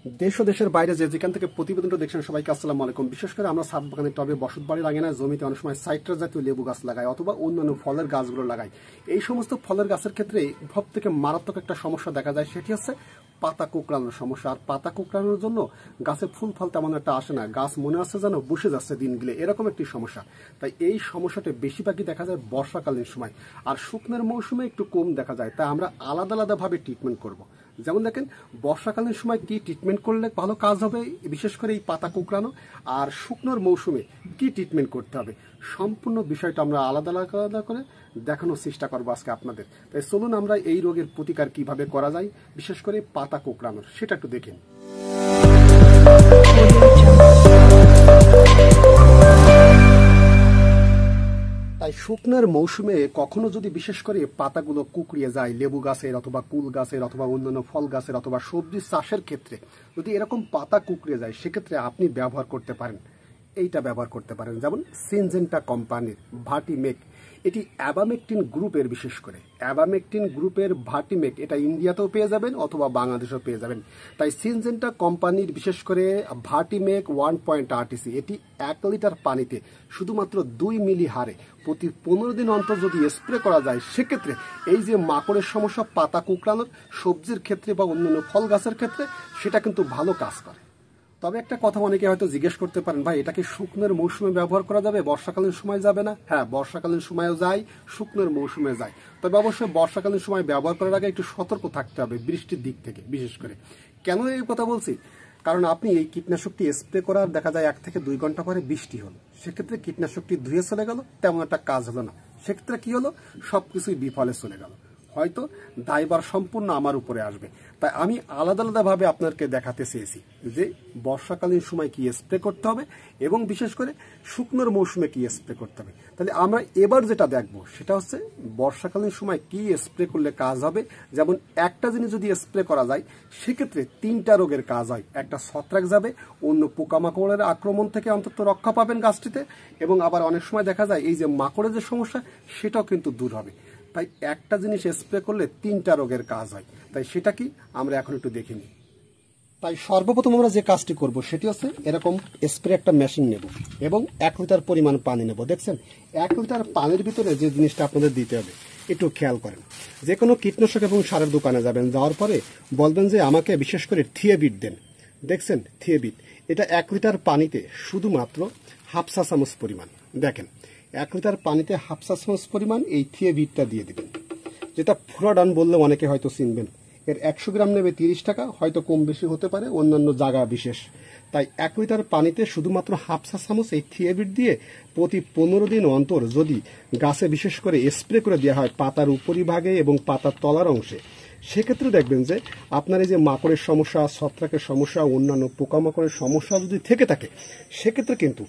দেশ ও দেশের বাইরে যেখান থেকে প্রতিবেদনটা দেখছেন সবাইকে আসসালামু আলাইকুম। বিশেষ করে আমরা ছাদ বাগানের টবে বসত বাড়ি লাগানোর জমিতে অনেক সময় সাইট্রাস জাতীয় লেবু গাছ লাগাই অথবা অন্যান্য ফলের গাছগুলো লাগাই। এই সমস্ত ফলের গাছের ক্ষেত্রে সব থেকে মারাত্মক একটা সমস্যা দেখা যায়, সেটি হচ্ছে পাতা কুঁকড়ানোর সমস্যা। আর পাতা কুঁকড়ানোর জন্য গাছে ফুল ফল তেমন একটা আসে না, গাছ মনে হচ্ছে যেন বসে যাচ্ছে দিন গেলে, এরকম একটি সমস্যা। তাই এই সমস্যাটা বেশিরভাগই দেখা যায় বর্ষাকালীন সময়, আর শুকনোর মৌসুমে একটু কম দেখা যায়। তাই আমরা আলাদা আলাদাভাবে ট্রিটমেন্ট করব। যেমন দেখেন, বর্ষাকালীন সময় কি ট্রিটমেন্ট করলে ভালো কাজ হবে, বিশেষ করে এই পাতা কুঁকড়ানো, আর শুকনোর মৌসুমে কি ট্রিটমেন্ট করতে হবে, সম্পূর্ণ বিষয়টা আমরা আলাদা আলাদা করে দেখানোর চেষ্টা করবো আজকে আপনাদের। তাই চলুন আমরা এই রোগের প্রতিকার কিভাবে করা যায়, বিশেষ করে পাতা কুঁকড়ানোর, সেটা একটু দেখেন। তাই শুকনোর মৌসুমে কখনো যদি বিশেষ করে পাতাগুলো কুঁকড়িয়ে যায়, লেবু গাছের অথবা কুল গাছের অথবা অন্যান্য ফল গাছের অথবা সবজি চাষের ক্ষেত্রে যদি এরকম পাতা কুঁকড়িয়ে যায়, সেক্ষেত্রে আপনি ব্যবহার করতে পারেন, এইটা ব্যবহার করতে পারেন। যেমন সিনজেন্টা কোম্পানির ভার্টিমেক, এটি অ্যাবামেকটিন গ্রুপের, বিশেষ করে অ্যাবামেকটিন গ্রুপের ভার্টিমেক, এটা ইন্ডিয়াতেও পেয়ে যাবেন অথবা বাংলাদেশেও পেয়ে যাবেন। তাই সিনজেন্টা কোম্পানির বিশেষ করে ভার্টিমেক 1.8 এটি 1 লিটার পানিতে শুধুমাত্র 2 মিলি হারে প্রতি 15 দিন অন্তর যদি স্প্রে করা যায়, সেক্ষেত্রে এই যে মাকড়ের সমস্যা পাতা কুঁকড়ানোর সবজির ক্ষেত্রে বা অন্যান্য ফল গাছের ক্ষেত্রে সেটা কিন্তু ভালো কাজ করে। তবে একটা কথা অনেকে হয়তো জিজ্ঞেস করতে পারেন, ভাই এটা কি শুকনোর মৌসুমে ব্যবহার করা যাবে, বর্ষাকালীন সময় যাবে না? হ্যাঁ, বর্ষাকালীন সময়ও যায়, শুকনোর মৌসুমে যায়। তবে অবশ্যই বর্ষাকালীন সময় ব্যবহার করার আগে একটু সতর্ক থাকতে হবে বৃষ্টির দিক থেকে। বিশেষ করে কেন এই কথা বলছি, কারণ আপনি এই কীটনাশকটি স্প্রে করার দেখা যায় 1 থেকে 2 ঘন্টা পরে বৃষ্টি হলো, সেক্ষেত্রে কীটনাশকটি ধুয়ে চলে গেল, তেমন একটা কাজ হলো না। সেক্ষেত্রে কি হলো, সবকিছুই বিফলে চলে গেল, হয়তো দায়ভার সম্পূর্ণ আমার উপরে আসবে। তাই আমি আলাদা আলাদাভাবে আপনাদেরকে দেখাতে চেয়েছি যে বর্ষাকালীন সময় কি স্প্রে করতে হবে এবং বিশেষ করে শুকনোর মৌসুমে কি স্প্রে করতে হবে। তাহলে আমরা এবার যেটা দেখব সেটা হচ্ছে বর্ষাকালীন সময় কি স্প্রে করলে কাজ হবে। যেমন একটা জিনিস যদি স্প্রে করা যায়, সেক্ষেত্রে 3টা রোগের কাজ হয়। একটা ছত্রাক যাবে, অন্য পোকামাকড়ের আক্রমণ থেকে অন্তত রক্ষা পাবেন গাছটিতে, এবং আবার অনেক সময় দেখা যায় এই যে মাকড়ের যে সমস্যা সেটাও কিন্তু দূর হবে। তাই একটা জিনিস স্প্রে করলে 3টা রোগের কাজ হয়। তাই সেটা কি আমরা এখন একটু দেখে নিই। তাই সর্বপ্রথম আমরা যে কাজটি করব সেটি হচ্ছে এরকম স্প্রে একটা মেশিন নেব এবং 1 লিটার পরিমাণ পানি নেব। দেখছেন, 1 লিটার পানির ভিতরে যে জিনিসটা আপনাদের দিতে হবে একটু খেয়াল করেন। যে কোনো কীটনাশক এবং সারের দোকানে যাবেন, যাওয়ার পরে বলবেন যে আমাকে বিশেষ করে থিয়েবিট দেন। দেখছেন, থিয়েবিট, এটা 1 লিটার পানিতে শুধুমাত্র হাফ চা চামচ পরিমাণ। দেখেন, 1 লিটার পানিতে হাফ চা চামচ পরিমাণ এই থিয়েবিটটা দিয়ে দিবেন, যেটা ফুরাডান বললে অনেকে হয়তো চিনবেন। এর 100 গ্রাম নেবে 30 টাকা, হয়তো কম বেশি হতে পারে অন্যান্য জায়গা বিশেষ। তাই 1 লিটার পানিতে শুধুমাত্র হাফ চা চামচ এই থিয়েবিট দিয়ে প্রতি 15 দিন অন্তর যদি গাছে বিশেষ করে স্প্রে করে দেওয়া হয় পাতার উপরিভাগে এবং পাতার তলার অংশে, সেক্ষেত্রে দেখবেন যে আপনার এই যে মাকড়ের সমস্যা, ছত্রাকের সমস্যা, অন্যান্য পোকামাকড়ের সমস্যা যদি থেকে থাকে, সেক্ষেত্রে কিন্তু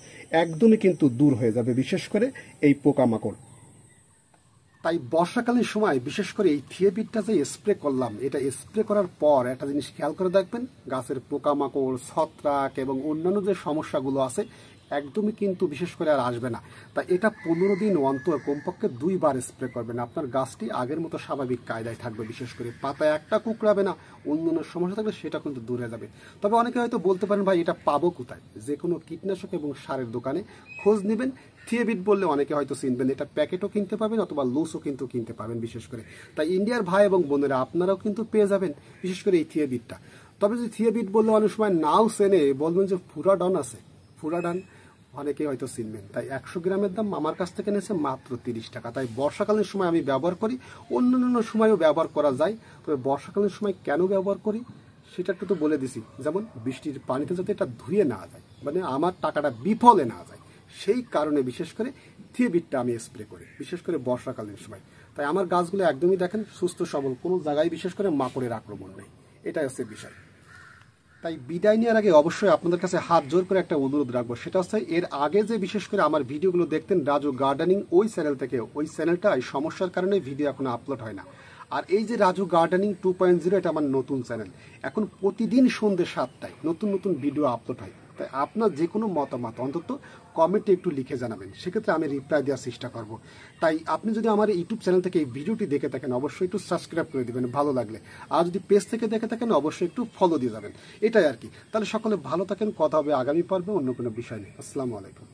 একদমই কিন্তু দূর হয়ে যাবে, বিশেষ করে এই পোকামাকড়। তাই বর্ষাকালীন সময় বিশেষ করে এই থিয়েবিটটা যে স্প্রে করলাম, এটা স্প্রে করার পর একটা জিনিস খেয়াল করে দেখবেন, গাছের পোকামাকড়, ছত্রাক এবং অন্যান্য যে সমস্যাগুলো আছে একদমই কিন্তু বিশেষ করে আর আসবে না। তাই এটা 15 দিন অন্তর কমপক্ষে 2 বার স্প্রে করবেন। আপনার গাছটি আগের মতো স্বাভাবিক কায়দায় থাকবে, বিশেষ করে পাতায় একটা কুঁকড়াবে না, অন্যান্য সমস্যা থাকলে সেটা কিন্তু দূর হয়ে যাবে। তবে অনেকে হয়তো বলতে পারেন, ভাই এটা পাবো কোথায়? যে কোনো কীটনাশক এবং সারের দোকানে খোঁজ নেবেন, থিয়েবিট বললে অনেকে হয়তো চিনবেন, এটা প্যাকেটও কিনতে পাবেন অথবা লুজও কিন্তু কিনতে পাবেন বিশেষ করে। তাই ইন্ডিয়ার ভাই এবং বোনেরা আপনারাও কিন্তু পেয়ে যাবেন বিশেষ করে এই থিয়েবিটটা। তবে যদি থিয়েবিট বললে অনেক সময় নাও চেনে, বলবেন যে ফুরাডন আছে, ফুরাডন অনেকে হয়তো চিনবেন। তাই 100 গ্রামের দাম আমার কাছ থেকে নিয়েছে মাত্র 30 টাকা। তাই বর্ষাকালীন সময় আমি ব্যবহার করি, অন্যান্য সময়ও ব্যবহার করা যায়। তবে বর্ষাকালীন সময় কেন ব্যবহার করি সেটা একটু তো বলে দিছি। যেমন বৃষ্টির পানিতে যাতে এটা ধুয়ে না যায়, মানে আমার টাকাটা বিফলে না যায়, সেই কারণে বিশেষ করে থিয়েবিটটা আমি স্প্রে করি, বিশেষ করে বর্ষাকালীন সময়। তাই আমার গাছগুলো একদমই দেখেন সুস্থ সবল, কোনো জায়গায় বিশেষ করে মাকড়ের আক্রমণ নেই, এটাই হচ্ছে বিষয়। তাই বিদায় নেওয়ার আগে অবশ্যই আপনাদের কাছে হাত জোর করে একটা অনুরোধ রাখবো, সেটা হচ্ছে এর আগে যে বিশেষ করে আমার ভিডিওগুলো দেখতেন রাজু গার্ডেনিং, ওই চ্যানেল থেকে, ওই চ্যানেলটা এই সমস্যার কারণে ভিডিও এখনো আপলোড হয় না। আর এই যে রাজু গার্ডেনিং 2.0, এটা আমার নতুন চ্যানেল। এখন প্রতিদিন সন্ধ্যে 7টায় নতুন নতুন ভিডিও আপলোড হয়। তাই আপনার যে কোনো মতামত অন্তত কমেন্টে একটু লিখে জানাবেন, সেক্ষেত্রে আমি রিপ্লাই দেওয়ার চেষ্টা করব। তাই আপনি যদি আমার ইউটিউব চ্যানেল থেকে এই ভিডিওটি দেখে থাকেন অবশ্যই একটু সাবস্ক্রাইব করে দিবেন ভালো লাগলে, আর যদি পেজ থেকে দেখে থাকেন অবশ্যই একটু ফলো দিয়ে যাবেন, এটাই আর কি। তাহলে সকলে ভালো থাকেন, কথা হবে আগামী পর্বে অন্য কোনো বিষয় নিয়ে। আসসালামু আলাইকুম।